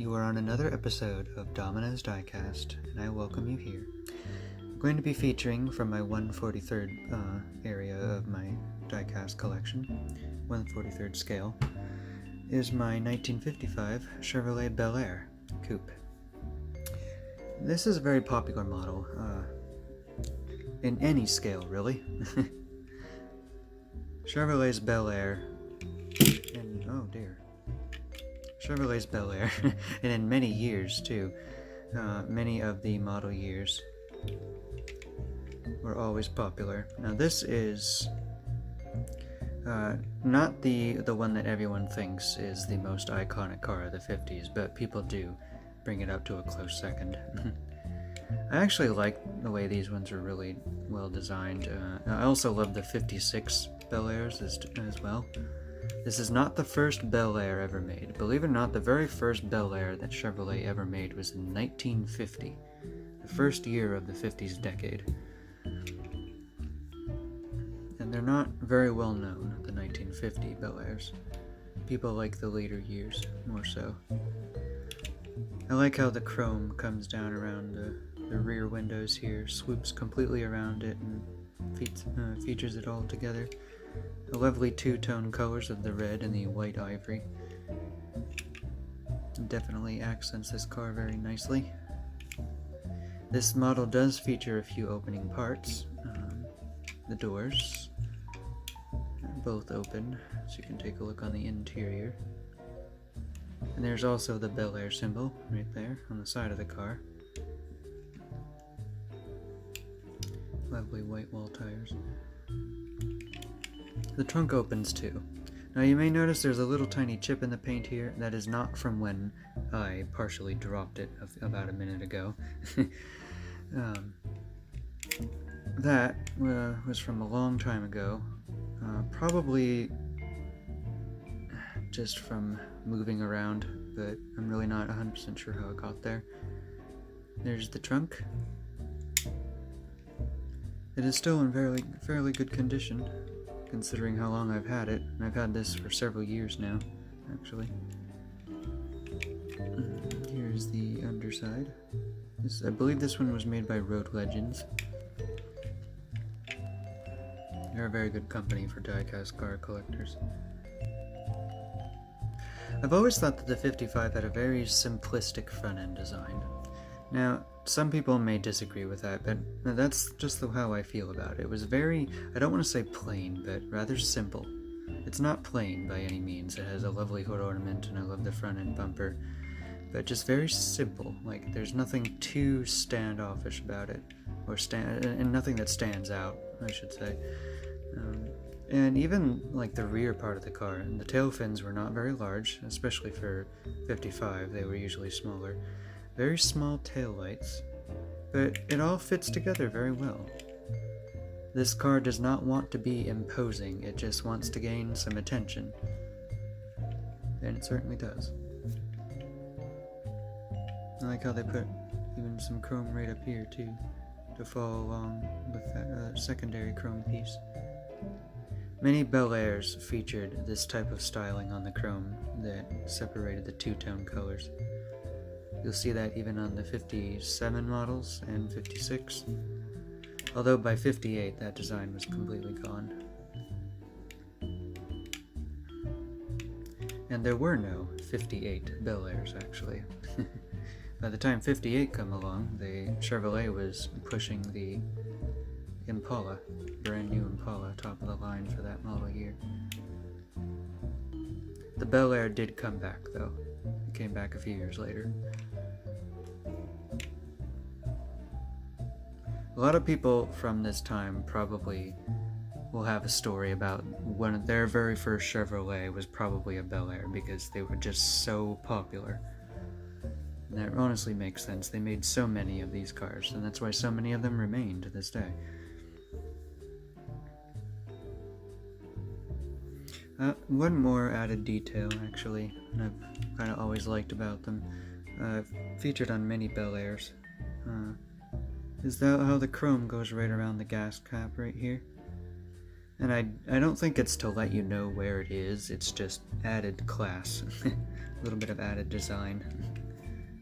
You are on another episode of Domino's Diecast, and I welcome you here. I'm going to be featuring from my 1/43rd area of my diecast collection, 1/43rd scale, is my 1955 Chevrolet Bel-Air coupe. This is a very popular model, in any scale, really. Chevrolet's Bel-Air, and oh dear. Chevrolet's Bel-Air, and in many years too, many of the model years were always popular. Now this is not the one that everyone thinks is the most iconic car of the 50s, but people do bring it up to a close second. I actually like the way these ones are really well designed. I also love the 56 Bel-Airs as well. This is not the first Bel-Air ever made. Believe it or not, the very first Bel-Air that Chevrolet ever made was in 1950, the first year of the 50s decade. And they're not very well known, the 1950 Bel-Airs. People like the later years more so. I like how the chrome comes down around the rear windows here, swoops completely around it, and features it all together. The lovely two-tone colors of the red and the white ivory definitely accents this car very nicely. This model does feature a few opening parts. The doors both open, so you can take a look on the interior. And there's also the Bel-Air symbol right there on the side of the car. Lovely white wall tires. The trunk opens too. Now you may notice there's a little tiny chip in the paint here. That is not from when I partially dropped it about a minute ago. That was from a long time ago. Probably just from moving around, but I'm really not 100% sure how it got there. There's the trunk. It is still in fairly good condition, considering how long I've had it, and I've had this for several years now, actually. Here's the underside. I believe this one was made by Road Legends. They're a very good company for diecast car collectors. I've always thought that the 55 had a very simplistic front-end design. Now, some people may disagree with that, but that's just how I feel about it. It was very, I don't want to say plain, but rather simple. It's not plain by any means. It has a lovely hood ornament, and I love the front end bumper, but just very simple. Like, there's nothing too standoffish about it, and nothing that stands out, I should say. And even like the rear part of the car, and the tail fins were not very large, especially for 55. They were usually smaller. Very small tail lights, but it all fits together very well. This car does not want to be imposing, it just wants to gain some attention. And it certainly does. I like how they put even some chrome right up here too, to follow along with that secondary chrome piece. Many Bel-Airs featured this type of styling on the chrome that separated the two-tone colors. You'll see that even on the 57 models and 56, although by 58 that design was completely gone. And there were no 58 Bel-Airs actually. By the time 58 come along, Chevrolet was pushing the Impala, brand new Impala, top of the line for that model year. The Bel-Air did come back though. It came back a few years later. A lot of people from this time probably will have a story about when their very first Chevrolet was probably a Bel-Air because they were just so popular. And that honestly makes sense. They made so many of these cars, and that's why so many of them remain to this day. One more added detail, actually, and I've kind of always liked about them, featured on many Bel-Airs, is how the chrome goes right around the gas cap right here. And I don't think it's to let you know where it is, it's just added class, a little bit of added design.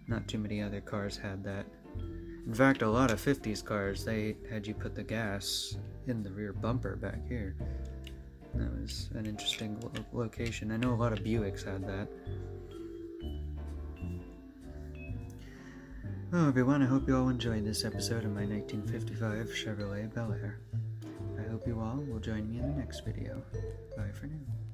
Not too many other cars had that. In fact, a lot of 50s cars, they had you put the gas in the rear bumper back here. That was an interesting location. I know a lot of Buicks had that. Well, everyone, I hope you all enjoyed this episode of my 1955 Chevrolet Bel-Air. I hope you all will join me in the next video. Bye for now.